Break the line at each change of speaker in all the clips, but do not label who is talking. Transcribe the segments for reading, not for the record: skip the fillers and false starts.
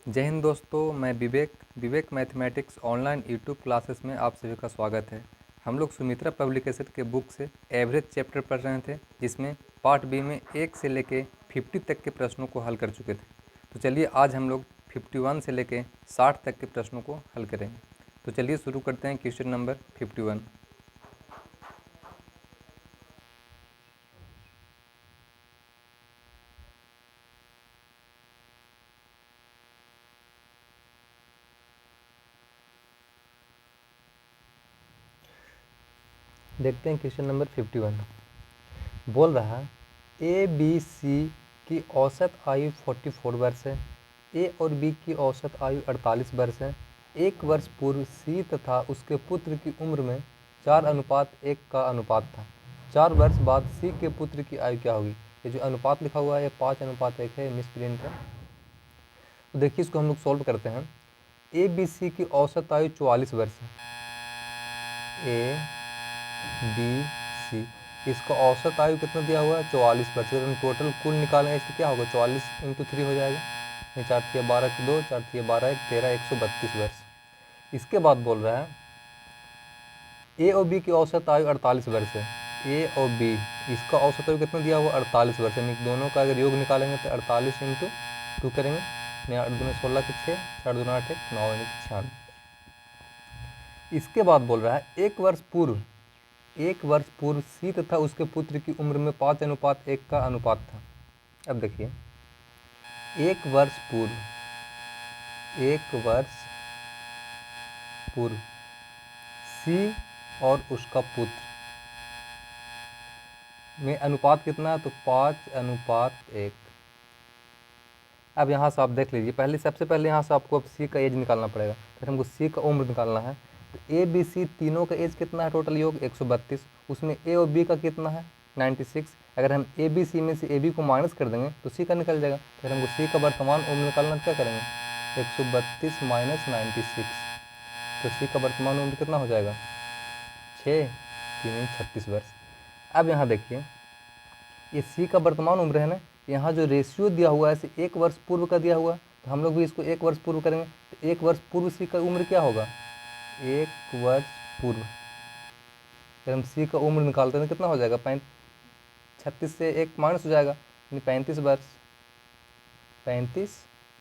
जय हिंद दोस्तों, मैं विवेक मैथमेटिक्स ऑनलाइन यूट्यूब क्लासेस में आप सभी का स्वागत है। हम लोग सुमित्रा पब्लिकेशन के बुक से एवरेज चैप्टर पढ़ रहे थे, जिसमें पार्ट बी में 1 से लेके 50 तक के प्रश्नों को हल कर चुके थे। तो चलिए आज हम लोग 51 से लेके 60 तक के प्रश्नों को हल करेंगे। तो चलिए शुरू करते हैं क्वेश्चन नंबर 51। देखते हैं क्वेश्चन नंबर 51 बोल रहा है ए बी सी की औसत आयु 44 वर्ष है। ए और बी की औसत आयु 48 वर्ष है। एक वर्ष पूर्व सी तथा उसके पुत्र की उम्र में 4:1 का अनुपात था। 4 वर्ष बाद सी के पुत्र की आयु क्या होगी? ये जो अनुपात लिखा हुआ है ये 5:1 है, मिसप्रिंट है। तो देखिए इसको हम लोग सॉल्व करते हैं। ए बी सी की औसत आयु 44 वर्ष है। ए बी सी इसका औसत आयु कितना दिया हुआ है? 44 वर्ष। अगर हम टोटल कुल निकालेंगे तो क्या होगा? 44 × 3 हो जाएगा। 4 × 12 = 2, 4 × 12 = 13, 132 वर्ष। इसके बाद बोल रहा है ए और बी की औसत आयु 48 वर्ष है। ए और बी इसका औसत आयु कितना दिया हुआ? 48 वर्ष। यानी दोनों का अगर योग निकालेंगे तो 48 × 2 करेंगे। 8 दूनी 16 के 6, 4 दूना 8 9 यानी 96। इसके बाद बोल रहा है एक वर्ष पूर्व सी तथा उसके पुत्र की उम्र में 5:1 का अनुपात था। अब देखिए एक वर्ष पूर्व सी और उसका पुत्र में अनुपात कितना है? तो 5:1। अब यहाँ से आप देख लीजिए, सबसे पहले यहाँ से आपको अब सी का एज निकालना पड़ेगा। फिर हमको सी का उम्र निकालना है। तो ए बी सी तीनों का एज कितना है? टोटल योग 132। उसमें ए और बी का कितना है? 96। अगर हम ए बी सी में से ए बी को माइनस कर देंगे तो सी का निकल जाएगा। फिर हमको सी का वर्तमान उम्र निकालना, क्या करेंगे? 132 - 96। तो सी का वर्तमान उम्र कितना हो जाएगा? 6 3 36 वर्ष। अब यहाँ देखिए ये सी का वर्तमान उम्र है ना, यहाँ जो रेशियो दिया हुआ है एक वर्ष पूर्व का दिया हुआ, तो हम लोग भी इसको एक वर्ष पूर्व करेंगे। तो एक वर्ष पूर्व सी का उम्र क्या होगा? एक वर्ष पूर्व। अगर हम सी का उम्र निकालते हैं तो कितना हो जाएगा? 36 से 1 माइनस हो जाएगा, यानी 35 वर्ष। 35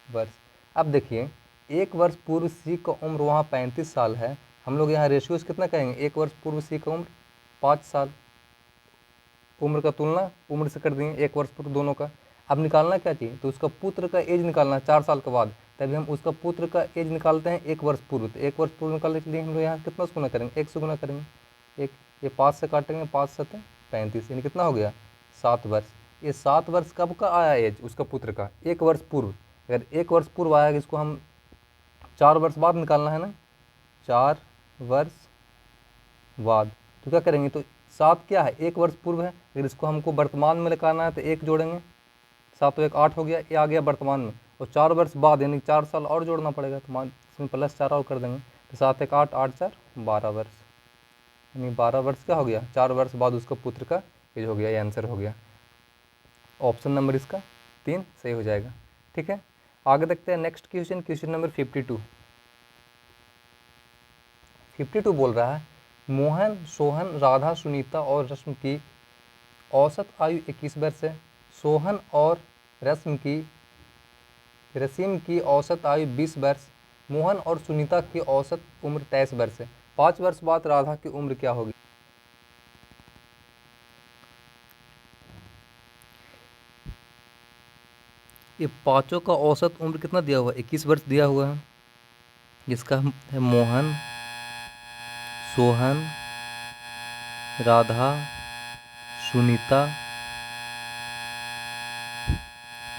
वर्ष। अब देखिए एक वर्ष पूर्व सी का उम्र वहाँ 35 साल है। हम लोग यहाँ रेशियोज कितना कहेंगे? एक वर्ष पूर्व सी का उम्र 5 साल। उम्र का तुलना उम्र से कर देंगे, एक वर्ष पूर्व दोनों का। अब निकालना क्या चाहिए? तो उसका पुत्र का एज निकालना है 4 साल के बाद। तभी हम उसका पुत्र का एज निकालते हैं एक वर्ष पूर्व। तो एक वर्ष पूर्व निकालने के लिए हम लोग यहाँ कितना से गुना करेंगे? 1 से गुना करेंगे। ये 5 से काटेंगे, 5 × 7 = 35, यानी कितना हो गया? 7 वर्ष। ये 7 वर्ष कब का आया एज उसका पुत्र का? एक वर्ष पूर्व। अगर एक वर्ष पूर्व आया, इसको हम 4 वर्ष बाद निकालना है ना, 4 वर्ष बाद। तो क्या करेंगे? तो 7 क्या है? एक वर्ष पूर्व है। अगर इसको हमको वर्तमान में निकालना है तो 1 जोड़ेंगे, 7 × 1 = 8 हो गया, ये आ गया वर्तमान में। और 4 वर्ष बाद यानी 4 साल और जोड़ना पड़ेगा, तो इसमें +4 और कर देंगे। तो 7 × 1 = 8, 8 × 4 = 12 वर्ष। यानी 12 वर्ष क्या हो गया? 4 वर्ष बाद उसका पुत्र का एज हो गया। ये आंसर हो गया। ऑप्शन नंबर इसका 3 सही हो जाएगा। ठीक है, आगे देखते हैं नेक्स्ट क्वेश्चन, क्वेश्चन नंबर 52। 52 बोल रहा है मोहन, सोहन, राधा, सुनीता और रश्मि की औसत आयु 21 वर्ष है। सोहन और रसीम की औसत आयु 20 वर्ष। मोहन और सुनीता की औसत उम्र 23 वर्ष है। 5 वर्ष बाद राधा की उम्र क्या होगी? ये पांचों का औसत उम्र कितना दिया हुआ है? 21 वर्ष दिया हुआ है। जिसका है मोहन, सोहन, राधा, सुनीता,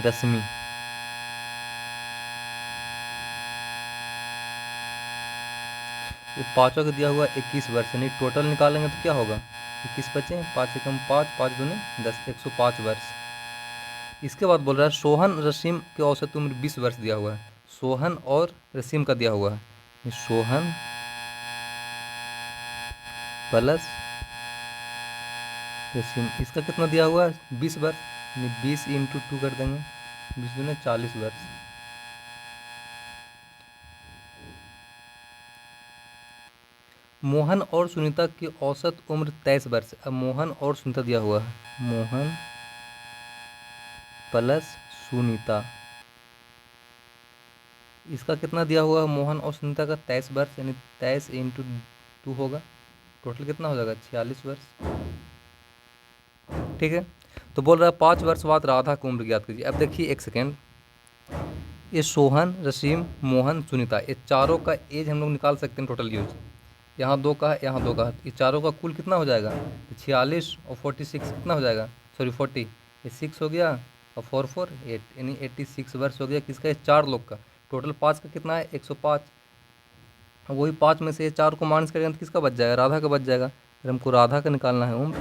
रश्मि। ये पाँचों का दिया हुआ 21 वर्ष, यानी टोटल निकालेंगे तो क्या होगा? 21 बचे, 5 × 5, 5 दूनी 10, 105 वर्ष। इसके बाद बोल रहा है सोहन, रसीम की औसत उम्र 20 वर्ष दिया हुआ है। सोहन और रसीम का दिया हुआ है। सोहन प्लस रसीम, इसका कितना दिया हुआ है? 20 वर्ष, यानी 20 × 2 कर देंगे, 20 दूनी 40 वर्ष। मोहन और सुनीता की औसत उम्र 23 वर्ष। अब मोहन और सुनीता दिया हुआ है, मोहन प्लस सुनीता, इसका कितना दिया हुआ है, मोहन और सुनीता का 23 वर्ष, यानी 23 इंटू 2 होगा, टोटल कितना हो जाएगा 46 वर्ष। ठीक है, तो बोल रहा है 5 वर्ष बाद राधा की उम्र ज्ञात कीजिए। अब देखिए एक सेकेंड, ये सोहन, रसीम, मोहन, सुनीता, ये चारों का एज हम लोग निकाल सकते हैं टोटल यूज। यहाँ 2 का है, यहाँ 2 का है, ये चारों का कुल कितना हो जाएगा, 46 और 46 कितना हो जाएगा, सॉरी 40, ये 6 हो गया और 4 4 8, यानी 86 वर्ष हो गया किसका, ये 4 लोग का। टोटल 5 का कितना है 105, वही 5 में से ये 4 को माइनस करेंगे तो किसका बच जाएगा, राधा का बच जाएगा। अगर हमको राधा का निकालना है उम्र,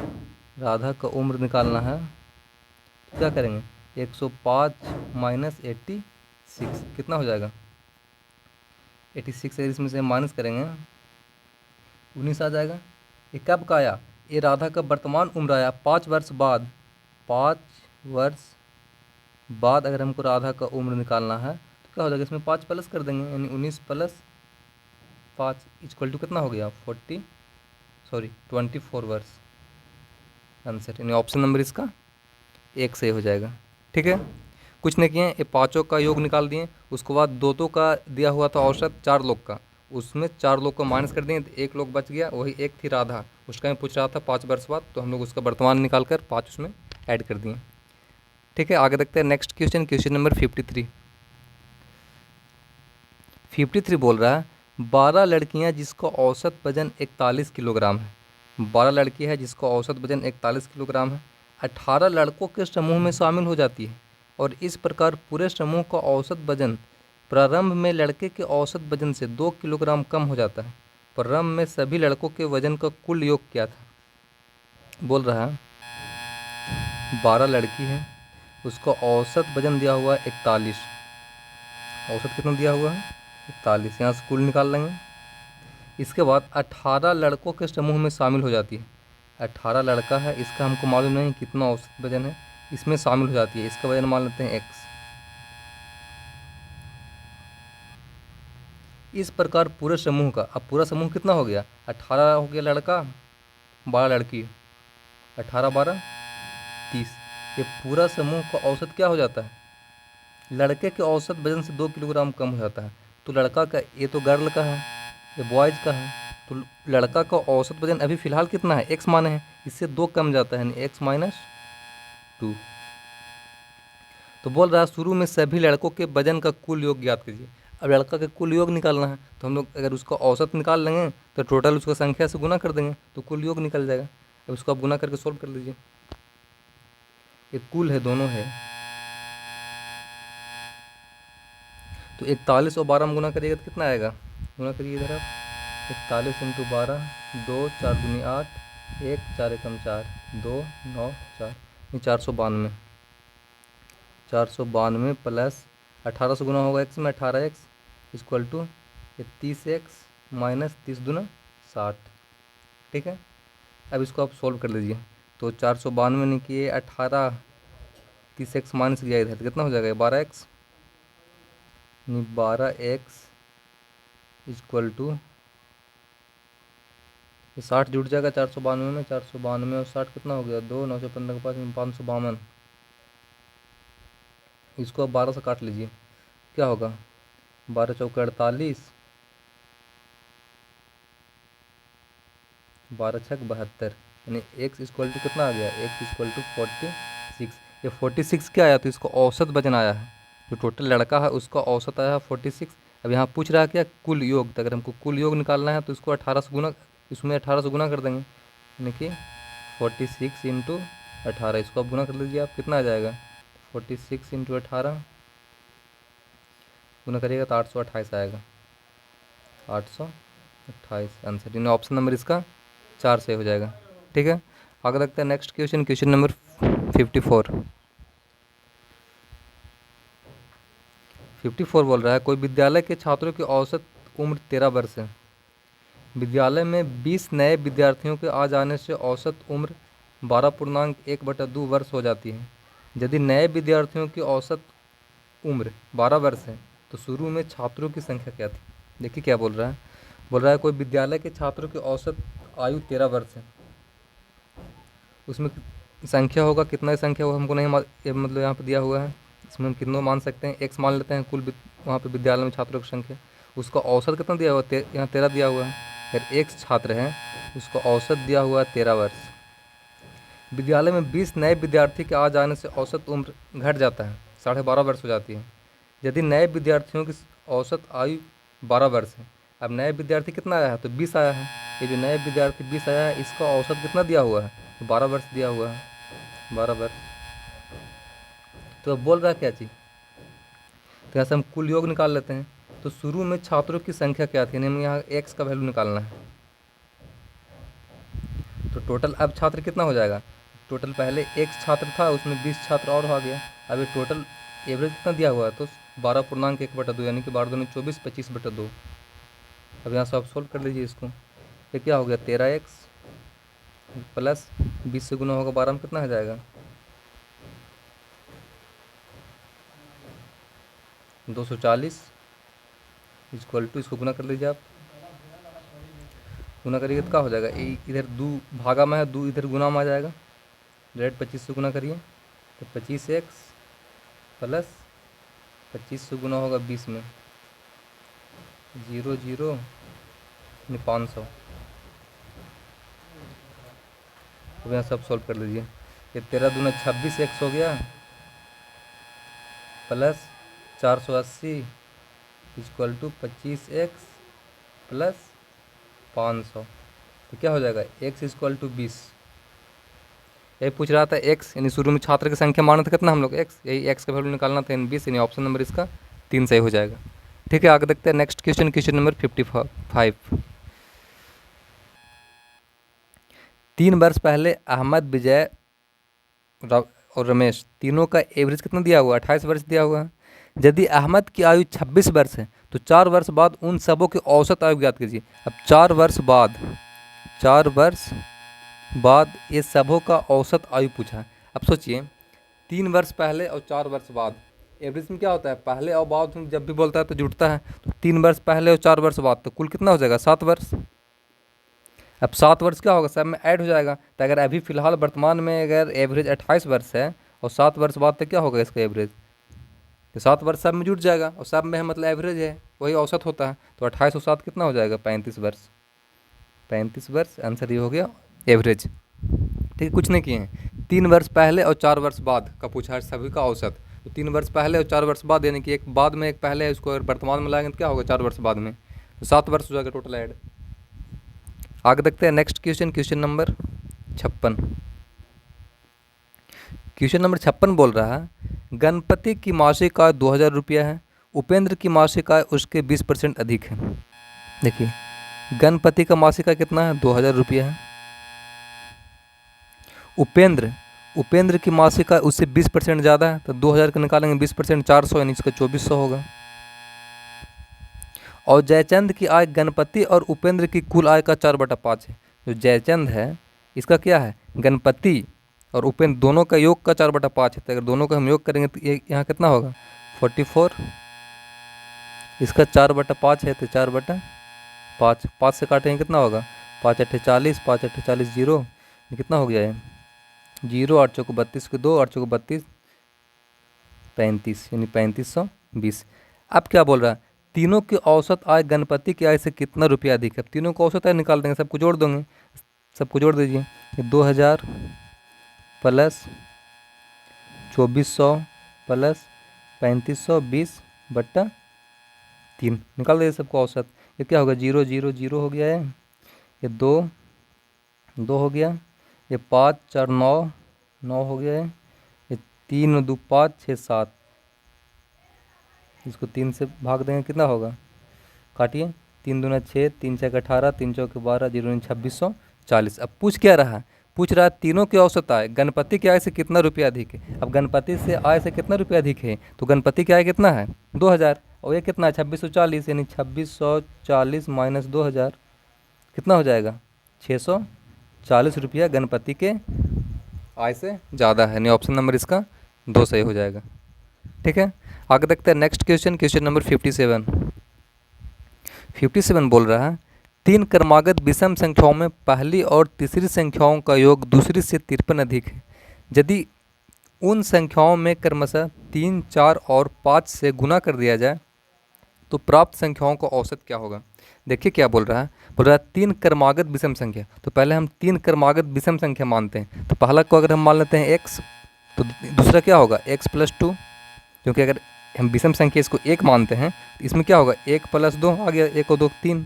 राधा का उम्र निकालना है तो क्या करेंगे, 105 माइनस 86 कितना हो जाएगा, 86 इसमें से माइनस करेंगे 19 आ जाएगा। ये कब का आया, ये राधा का वर्तमान उम्र आया 5 वर्ष बाद। 5 वर्ष बाद अगर हमको राधा का उम्र निकालना है तो क्या हो जाएगा, इसमें 5 प्लस कर देंगे, यानी 19 प्लस 5 इक्वल टू कितना हो गया 24 वर्ष। आंसर यानी ऑप्शन नंबर इसका 1 से हो जाएगा। ठीक है, कुछ नहीं किए, ये पाँचों का योग निकाल दिए, उसके बाद दो का दिया हुआ था औसत 4 लोग का, उसमें 4 लोग को माइनस कर दिए तो 1 लोग बच गया, वही एक थी राधा, उसका मैं पूछ रहा था 5 वर्ष बाद, तो हम लोग उसका वर्तमान निकाल कर 5 उसमें ऐड कर दिए। ठीक है, आगे देखते हैं नेक्स्ट क्वेश्चन, क्वेश्चन नंबर 53 बोल रहा है 12 लड़कियां जिसका औसत वजन 41 किलोग्राम है, 12 लड़की है जिसका औसत वजन 41 किलोग्राम है, 18 लड़कों के समूह में शामिल हो जाती है और इस प्रकार पूरे समूह का औसत वजन प्रारंभ में लड़के के औसत वजन से 2 किलोग्राम कम हो जाता है। प्रारंभ में सभी लड़कों के वजन का कुल योग क्या था। बोल रहा है 12 लड़की है, उसका औसत वजन दिया हुआ है 41, औसत कितना दिया हुआ है 41, यहाँ से कुल निकाल लेंगे। इसके बाद 18 लड़कों के समूह में शामिल हो जाती है, 18 लड़का है, इसका हमको मालूम नहीं कितना औसत वजन है, इसमें शामिल हो जाती है, इसका वजन मान लेते हैं x। इस प्रकार पूरे समूह का, अब पूरा समूह कितना हो गया, 18 हो गया लड़का, 12 लड़की, 18 12 30, ये पूरा समूह का औसत क्या हो जाता है, लड़के के औसत वजन से 2 किलोग्राम कम हो जाता है। तो लड़का का, ये तो गर्ल का है, ये बॉयज़ का है, तो लड़का का औसत वजन अभी फ़िलहाल कितना है, x माने है, इससे 2 कम जाता है, यानी x माइनस 2। तो बोल रहा है शुरू में सभी लड़कों के वजन का कुल योग ज्ञात कीजिए। अब लड़का का कुल योग निकालना है तो हम लोग अगर उसका औसत निकाल लेंगे तो टोटल उसका संख्या से गुना कर देंगे तो कुल योग निकल जाएगा। अब उसको आप गुना करके सोल्व कर लीजिए, ये कुल है, दोनों है, तो 41 और 12 में गुना करिएगा तो कितना आएगा, गुना करिए इधर आप, 41 इंटू 12, 2 4 दूनी 8, 1 4 एकम 4, 2 9 4, 492, 492 प्लस 18 से गुना होगा x में, 18x equal to 30x minus 30 दूना 60। ठीक है, अब इसको आप सोल्व कर लीजिए, तो 492 ने किए 18, 30x माइनस किया इधर तो कितना हो जाएगा 12x, 12x इक्वल टू 60 जुड़ जाएगा 492 में, 492 और 60 कितना हो गया 2, 9 से 15 के पास 552, इसको आप 12 से काट लीजिए, क्या होगा 12 चौके 48, 12 छक 72, यानी x इक्वल टू कितना आ गया, x इक्वल टू 46। ये 46 क्या आया, तो इसका औसत वजन आया है, जो टोटल लड़का है उसका औसत आया है 46। अब यहाँ पूछ रहा है क्या, कुल योग, तो अगर हमको कुल योग निकालना है तो इसको 18 से गुना, इसमें 18 से गुना कर देंगे, यानी कि 46 इंटू 18, इसको आप गुना कर लीजिए, आप कितना आ जाएगा 46 इंटू 18 गुना करिएगा तो 828 आएगा, 828 आंसर, यानी ऑप्शन नंबर इसका 4 से हो जाएगा। ठीक है, आगे देखते हैं नेक्स्ट क्वेश्चन, क्वेश्चन नंबर 54 बोल रहा है कोई विद्यालय के छात्रों की औसत उम्र 13 वर्ष है, विद्यालय में 20 नए विद्यार्थियों के आ जाने से औसत उम्र 12.1/2 वर्ष हो जाती है। यदि नए विद्यार्थियों की औसत उम्र 12 वर्ष है तो शुरू में छात्रों की संख्या क्या थी। देखिए क्या बोल रहा है, बोल रहा है कोई विद्यालय के छात्रों की औसत आयु 13 वर्ष है, उसमें संख्या होगा, कितना संख्या होगा हमको नहीं मतलब यहाँ पे दिया हुआ है, इसमें हम कितना मान सकते हैं, एक्स मान लेते हैं कुल वहाँ पे विद्यालय में छात्रों की संख्या, उसका औसत कितना दिया हुआ है, यहाँ 13 दिया हुआ है, अगर एक्स छात्र हैं उसका औसत दिया हुआ है 13 वर्ष। विद्यालय में 20 नए विद्यार्थी के आ जाने से औसत उम्र घट जाता है, 12.5 वर्ष हो जाती है। यदि नए विद्यार्थियों की औसत आयु 12 वर्ष है, अब नए विद्यार्थी कितना आया है, तो 20 आया है, ये जो नए विद्यार्थी 20 आया है इसका औसत कितना दिया हुआ है, तो 12 वर्ष दिया हुआ है, 12 वर्ष। तो अब बोल रहा है क्या चीज़, तो ऐसे हम कुल योग निकाल लेते हैं। तो शुरू में छात्रों की संख्या क्या थी, हमें यहाँ एक्स का वैल्यू निकालना है, तो टोटल अब छात्र कितना हो जाएगा, टोटल पहले एक्स छात्र था उसमें 20 छात्र और आ गया, अब ये टोटल एवरेज कितना दिया हुआ है, तो 12.1/2 यानी कि 12 दूनी 24, 25/2। अब यहाँ से आप सोल्व कर लीजिए इसको, ये क्या हो गया 13x प्लस 20 से गुना होगा 12 में कितना हो जाएगा 240 इक्वल टू, इसको गुना कर लीजिए आप, गुना करिए तो क्या हो जाएगा, इधर 2 भागा में है, 2 इधर गुना में आ जाएगा, डायरेक्ट 25 से गुना करिए तो 25x प्लस 25 से गुना होगा 20 में 0 0 500। तो यहाँ सब सॉल्व कर लीजिए, ये 13 दूना 26x हो गया plus 480 equal to 25x plus 500, तो क्या हो जाएगा x इक्वल टू 20। यही पूछ रहा था x, यानी शुरू में छात्र की संख्या माना था कितना हम लोग x, यही x का वैल्यू निकालना था, 20, यानी ऑप्शन नंबर इसका 3 सही हो जाएगा। ठीक है, आगे देखते हैं नेक्स्ट क्वेश्चन, क्वेश्चन नंबर 55। 3 वर्ष पहले अहमद, विजय और रमेश तीनों का एवरेज कितना दिया हुआ है, 28 वर्ष दिया हुआ है। यदि अहमद की आयु 26 वर्ष है तो 4 वर्ष बाद उन सबों की औसत आयु ज्ञात कीजिए। अब 4 वर्ष बाद ये सबों का औसत आयु पूछा है। अब सोचिए 3 वर्ष पहले और 4 वर्ष बाद, एवरेज में क्या होता है पहले और बाद में जब भी बोलता है तो जुड़ता है, तो 3 वर्ष पहले और 4 वर्ष बाद तो कुल कितना हो जाएगा 7 वर्ष। अब 7 वर्ष क्या होगा सब में ऐड हो जाएगा, तो अगर अभी फ़िलहाल वर्तमान में अगर एवरेज 28 वर्ष है और 7 वर्ष बाद तो क्या होगा इसका एवरेज, तो 7 वर्ष सब में जुट जाएगा, और सब में है मतलब एवरेज है, वही औसत होता है, तो 28 और 7 कितना हो जाएगा 35 वर्ष। 35 वर्ष आंसर ये हो गया एवरेज। ठीक है, कुछ नहीं किए हैं, 3 वर्ष पहले और 4 वर्ष बाद का पूछा है सभी का औसत, तो 3 वर्ष पहले और 4 वर्ष बाद, यानी कि एक बाद में एक पहले है, उसको अगर वर्तमान में लाएंगे तो क्या होगा 4 वर्ष बाद में, तो 7 वर्ष हो जाएगा टोटल ऐड। आगे देखते हैं next question, question number 56। Question number 56 बोल रहा है गणपति की मासिक आय 2000 रुपया है, उपेंद्र की मासिक आय उसके 20% अधिक है। देखिए गणपति का मासिक आय कितना है 2000 रुपया है, उपेंद्र की मासिक आय उससे 20% ज़्यादा है, तो 2000 का निकालेंगे 20% 400, यानी इसका 2400 होगा। और जयचंद की आय गणपति और उपेंद्र की कुल आय का 4/5 है। जो जयचंद है इसका क्या है गणपति और उपेंद्र दोनों का योग का 4/5 है, तो अगर दोनों का हम योग करेंगे तो ये यहाँ कितना होगा 44, इसका 4/5 है तो 4/5, 5 से काटेंगे कितना होगा 5 8 40, 5 8 40 0, कितना हो गया है 0, 8 चौको 32 के 2, 8 चौको 32, 35, यानी 3520। अब क्या बोल रहा है तीनों की औसत आय गणपति की आय से कितना रुपया अधिक है। तीनों को औसत आय निकाल देंगे, सबको जोड़ देंगे, सबको जोड़ दीजिए, 2000 प्लस 2400 प्लस 3520/3 निकाल दीजिए सबको औसत। ये क्या होगा 0 0 0 हो गया है, ये 2 2 हो गया, ये 5 4 9 9 हो गया है, ये 3 2 5 6 7, इसको 3 से भाग देंगे कितना होगा, काटिए 3 दूना 6, 3 6 18, 3 चौके 12, 0 2640। अब पूछ क्या रहा है, पूछ रहा है तीनों की औसत आय गणपति की आय से कितना रुपया अधिक है। अब गणपति से आय से कितना रुपया अधिक है, तो गणपति की आय कितना है 2000, और ये कितना है 2640, यानी 2640 माइनस 2000 कितना हो जाएगा 640 रुपया गणपति के आय से ज़्यादा है, यानी ऑप्शन नंबर इसका 2 सही हो जाएगा। ठीक है, आगे देखते हैं नेक्स्ट क्वेश्चन, क्वेश्चन नंबर 57 बोल रहा है तीन क्रमागत विषम संख्याओं में पहली और तीसरी संख्याओं का योग दूसरी से 53 अधिक है। यदि उन संख्याओं में क्रमशः 3, 4 और 5 से गुना कर दिया जाए तो प्राप्त संख्याओं का औसत क्या होगा। देखिए क्या बोल रहा है, बोल रहा है तीन क्रमागत विषम संख्या। तो पहले हम तीन क्रमागत विषम संख्या मानते हैं। तो पहला को अगर हम मान लेते हैं x, तो दूसरा क्या होगा x+2, क्योंकि अगर हम विषम संख्या इसको 1 मानते हैं तो इसमें क्या होगा 1+2 आ गया, 1 और 2 3।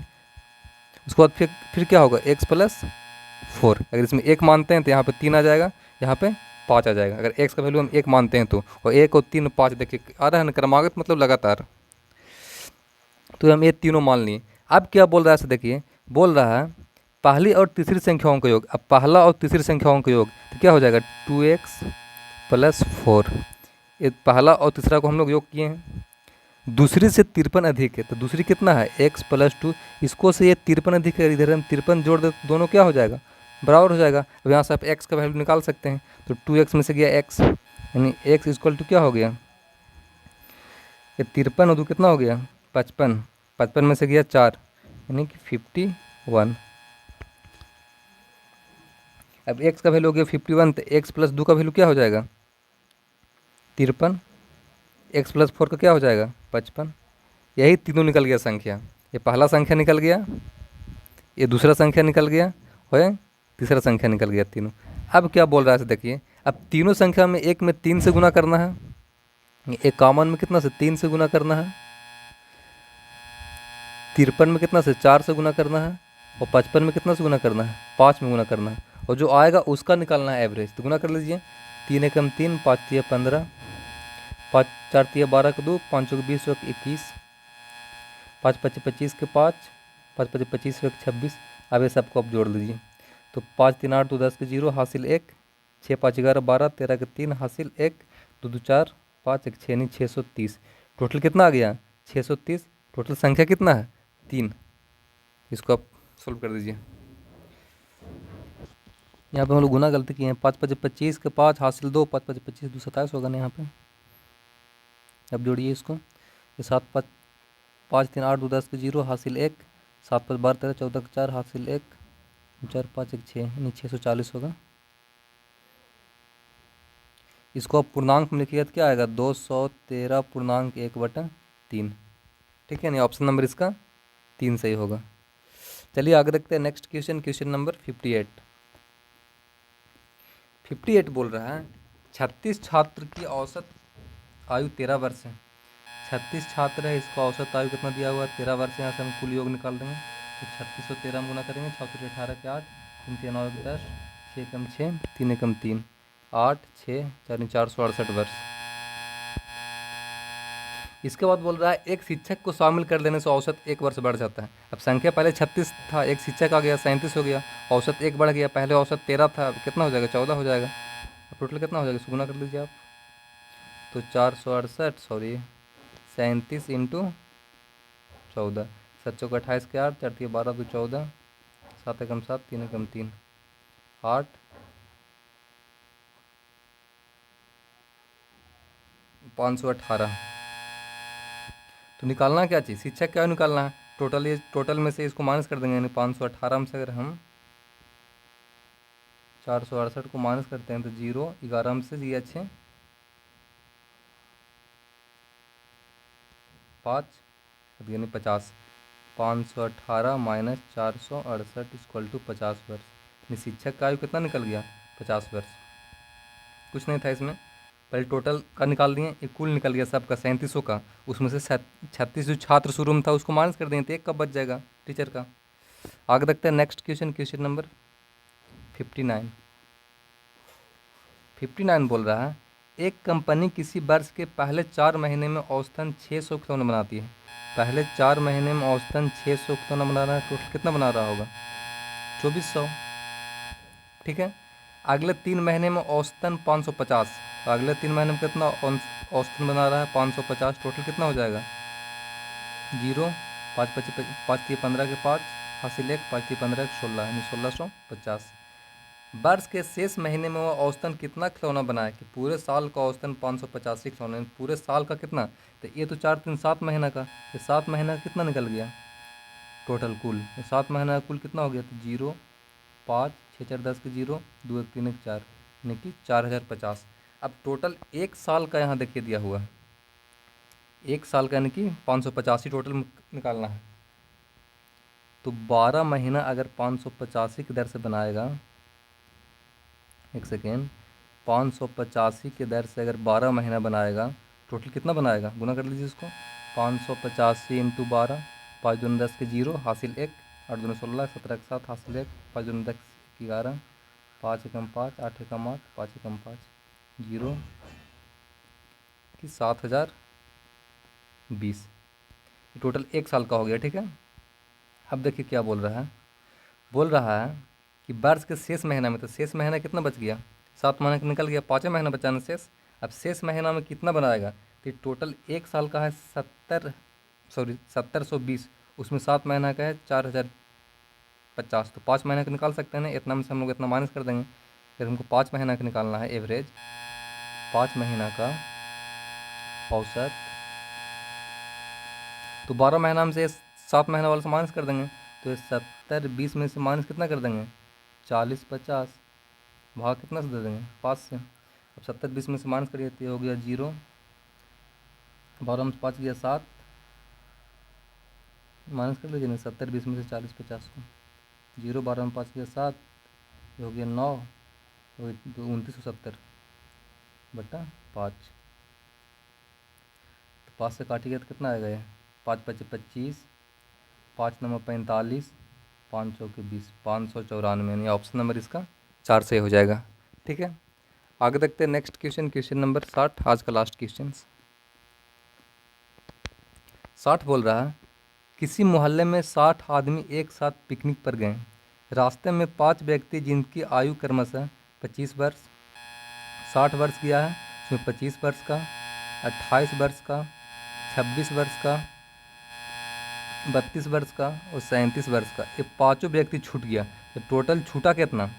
उसके बाद फिर क्या होगा x+4। अगर इसमें 1 मानते हैं तो यहाँ पे 3 आ जाएगा, यहाँ पे 5 आ जाएगा। अगर x का वैल्यू हम 1 मानते हैं तो, और 1 और 3 5 देखिए आ रहा है ना, क्रमागत मतलब लगातार। तो हम ये तीनों मान लिए। अब क्या बोल रहा है, देखिए बोल रहा है पहली और तीसरी संख्याओं का योग। अब पहला और तीसरी संख्याओं का योग तो क्या हो जाएगा 2x+4। ये पहला और तीसरा को हम लोग योग किए हैं। दूसरी से 53 अधिक है, तो दूसरी कितना है x+2। इसको से ये 53 अधिक है, इधर हम 53 जोड़ दे तो दोनों क्या हो जाएगा, बराबर हो जाएगा। अब यहाँ से आप x का वैल्यू निकाल सकते हैं। तो 2x में से गया x, यानी x इक्वल टू क्या हो गया, ये 53 और 2 कितना हो गया 55। 55 में से गया 4, यानी कि 51। अब x का वैल्यू हो गया 51, तो x+2 का वैल्यू क्या हो जाएगा 53, x+4 का क्या हो जाएगा 55। यही तीनों निकल गया संख्या। ये पहला संख्या निकल गया, ये दूसरा संख्या निकल गया, और तीसरा संख्या निकल गया, तीनों। अब क्या बोल रहा है देखिए, अब तीनों संख्या में एक में 3 से गुना करना है, एक कॉमन में कितना से 3 से गुना करना है, 53 में कितना से 4 से गुना करना है, और 55 में कितना से गुना करना है 5 में गुना करना है, और जो आएगा उसका निकालना है एवरेज। तो गुना कर लीजिए, 3 एकम 3, 5 तिया 15, 5 4 तिया 12 के 2, 5 चौक 20 और 21, 5 5 25 के 5, 5 5 25 और 26। अब ये सबको आप जोड़ लीजिए। तो 5 3 8 2 10 के 0 हासिल 1, 6 5 11 12 13 के 3 हासिल 1, 2 2 4 5 1 6 यानी 630। टोटल कितना आ गया 630। टोटल संख्या कितना है 3। इसको आप सोल्व कर दीजिए। यहाँ पे हम लोग गुना गलती किए हैं। 5 5 25 के 5 हासिल 2, 5 5 25 2 27 होगा ना यहाँ पे। अब जोड़िए इसको, ये 7 5 5 3 8 2 10 के 0 हासिल 1, 7 5 12 13 14 के 4 हासिल 1, 4 5 1 6 यानी 640 होगा। इसको आप पूर्णांक में लिखिएगा तो क्या आएगा 213.1/3। ठीक है, नहीं ऑप्शन नंबर इसका 3 सही होगा। चलिए आगे देखते हैं नेक्स्ट क्वेश्चन, क्वेश्चन नंबर 58। 58 बोल रहा है 36 छात्र की औसत आयु 13 वर्ष है। 36 छात्र है, इसका औसत आयु कितना दिया हुआ है 13 वर्ष। यहाँ से हम कुल योग निकाल देंगे। तो 36 और 13 में गुना करेंगे, 36 18 के 8, 3 3 9 10, 6 एकम 6, 3 एकम 3, 8 6 4 468 वर्ष। इसके बाद बोल रहा है एक शिक्षक को शामिल कर लेने से औसत 1 वर्ष बढ़ जाता है। अब संख्या पहले 36 था, एक शिक्षक आ गया 37 हो गया, औसत 1 बढ़ गया। पहले औसत 13 था, अब कितना हो जाएगा 14 हो जाएगा। अब टोटल कितना हो जाएगा, इसको गुना कर लीजिए आप। तो 468 सॉरी 37 इंटू 14, 7 चौक 28 के 8, 4 3 12 2 14, 7 एकम 7, 3 एकम 3, 8 518। तो निकालना क्या चाहिए, शिक्षक क्या निकालना है टोटल। ये टोटल में से इसको माइनस कर देंगे, यानी 518 में से अगर हम 468 को माइनस करते हैं तो 0, 11 में से दिया 6 5 यानी 50। 518 माइनस 468 इक्वल टू 50 वर्ष। यानी शिक्षक का आयु कितना निकल गया 50 वर्ष। कुछ नहीं था इसमें, पहले टोटल का निकाल दिए, एक कुल निकल गया सबका 3700 का। उसमें से 36 जो छात्र शुरू में था उसको माइनस कर देंगे तो एक कब बच जाएगा टीचर का। आगे देखते हैं नेक्स्ट क्वेश्चन, क्वेश्चन नंबर 59। 59 बोल रहा है एक कंपनी किसी वर्ष के पहले 4 महीने में औसतन 600 खिलौने बनाती है। पहले 4 महीने में औसतन 600 खिलौना बना रहा है, टोटल कितना बना रहा होगा 2400। ठीक है, अगले 3 महीने में औसतन 550, तो अगले 3 महीने में कितना औसतन बना रहा है 550। टोटल कितना हो जाएगा 0, 5 5 5 15 के 5 हासिल 1, 5 15 के 16 यानी 1650। वर्ष के शेष महीने में वो औसतन कितना खिलौना बनाया कि पूरे साल का औसतन 585 खिलौना, पूरे साल का कितना। तो ये तो 4 3 7 महीना का, ये 7 महीना का कितना निकल गया टोटल कुल 7 महीना का कुल कितना हो गया, तो 0, 5, 6 4 10 के 0, 2 1 3 1 4, यानी कि 4050। अब टोटल एक साल का यहाँ देखिए दिया हुआ है, एक साल का यानी कि 585 टोटल निकालना है। तो 12 महीना अगर 585 की दर से बनाएगा, एक सेकेंड, 585 की दर से अगर 12 महीना बनाएगा, टोटल कितना बनाएगा, गुना कर लीजिए इसको, 585 इंटू 12, 5 दूनी 10 के 0 हासिल 1, 8 दूनी 16, 17 के 7 हासिल 1, 5 दूनी 10 11, 5 एकम 5, 8 एकम 8, 5 एकम 5, 0 कि 7020। टोटल एक साल का हो गया, ठीक है। अब देखिए क्या बोल रहा है, बोल रहा है कि वर्ष के शेष महीना में, तो शेष महीना कितना बच गया, 7 महीना निकल गया, 5 महीना बचाना शेष। अब शेष महीना में कितना बनाएगा, तो टोटल एक साल का है 7020, उसमें 7 महीना का है 4050, तो 5 महीने का निकाल सकते हैं ना, इतना में से हम लोग इतना माइनस कर देंगे। फिर हमको 5 महीना का निकालना है एवरेज, 5 महीना का औसत, तो 12 महीना में से 7 महीना वाले से माइनस कर देंगे, तो ये 7020 में से माइनस कितना कर देंगे, 4050, भाग कितना से दे देंगे, 5 से। अब 7020 में से माइनस करिए तो हो गया 0, 12 में से 5 गया 7, माइनस कर लीजिए ना 7020 में से 4050 को, 0, 12 में 5 गया 7, ये हो गया 9, तो 2970 बटा 5, तो 5 से काटिएगा तो कितना आएगा, ये 5 5 25, 5 9 45, 5 चौके 20, 594, यानी ऑप्शन नंबर इसका 4 से हो जाएगा, ठीक है। आगे देखते हैं नेक्स्ट क्वेश्चन, क्वेश्चन नंबर 60, आज का लास्ट क्वेश्चन। 60 बोल रहा है, किसी मोहल्ले में 60 आदमी एक साथ पिकनिक पर गए। रास्ते में 5 व्यक्ति जिनकी आयु क्रमशः 25 वर्ष, 60 वर्ष किया है, उसमें 25 वर्ष का, 28 वर्ष का, 26 वर्ष का, 32 वर्ष का और 37 वर्ष का, ये पाँचों व्यक्ति छूट गया। तो टोटल छूटा कितना,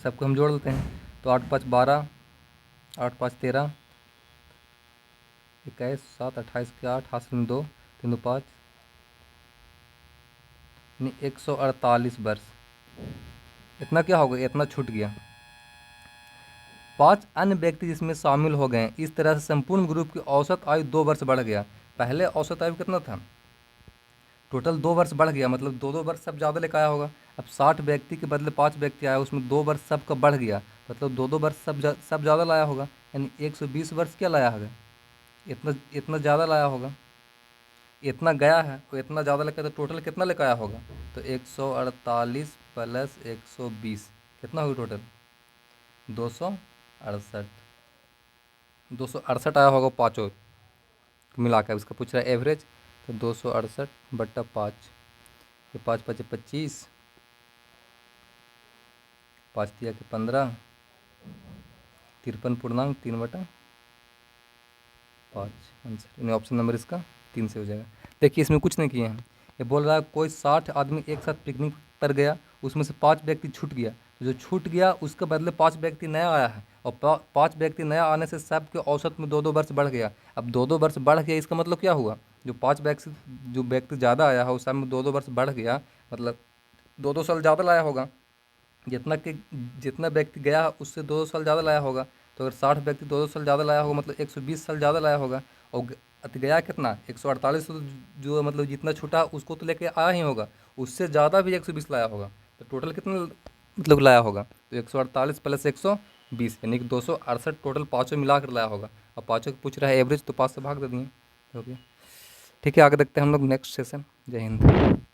सबको हम जोड़ लेते हैं। तो 8 5 12, 8 5 13, 21 7, 28 के 8 हासिल 2, 3 2 5, यानी 148 वर्ष। इतना क्या हो गया, इतना छूट गया। 5 अन्य व्यक्ति जिसमें शामिल हो गए, इस तरह से संपूर्ण ग्रुप की औसत आयु 2 वर्ष बढ़ गया। पहले औसत आयु कितना था, टोटल 2 वर्ष बढ़ गया, मतलब 2 वर्ष सब ज़्यादा लेकर आया होगा। अब 60 व्यक्ति के बदले 5 व्यक्ति आया, उसमें 2 वर्ष सबका बढ़ गया, मतलब 2 वर्ष सब ज़्यादा लाया होगा, यानी 120 वर्ष क्या लाया होगा, इतना ज़्यादा लाया होगा। इतना गया है तो इतना ज़्यादा लेकर, तो टोटल कितना लेकर आया होगा, तो 148 प्लस 120 कितना होगा टोटल, 268, 268 आया होगा पाँचों मिला कर। इसका पूछ रहा है एवरेज, तो 268 बट्टा 5, ये 5 5 25, 5 दिया के 15, 53.3/5 आंसर, यानी ऑप्शन नंबर इसका 3 से हो जाएगा। देखिए इसमें कुछ नहीं किए हैं, ये बोल रहा है कोई 60 आदमी एक साथ पिकनिक पर गया, उसमें से 5 व्यक्ति छूट गया, तो जो छूट गया उसके बदले 5 व्यक्ति नया आया है, और 5 व्यक्ति नया आने से सब के औसत में 2 वर्ष बढ़ गया। अब 2 वर्ष बढ़ गया, इसका मतलब क्या हुआ, जो 5 व्यक्ति ज़्यादा आया है उस सब में 2 वर्ष बढ़ गया, मतलब 2 साल ज़्यादा लाया होगा। जितना व्यक्ति गया उससे 2 साल ज़्यादा लाया होगा, तो अगर 60 व्यक्ति 2 साल ज़्यादा लाया होगा, मतलब 120 साल ज़्यादा लाया होगा। और गया कितना, 148, तो जो मतलब जितना छूटा उसको तो लेके आया ही होगा, उससे ज़्यादा भी 120 लाया होगा, तो टोटल कितना मतलब लाया होगा, तो 148 प्लस 120 यानी कि 268 टोटल पाँचों मिला कर लाया होगा। और पाँचों को पूछ रहा है एवरेज, तो 5 से भाग दे दिए, हो गया। ठीक है, आगे देखते हैं हम लोग नेक्स्ट सेशन। जय हिंद।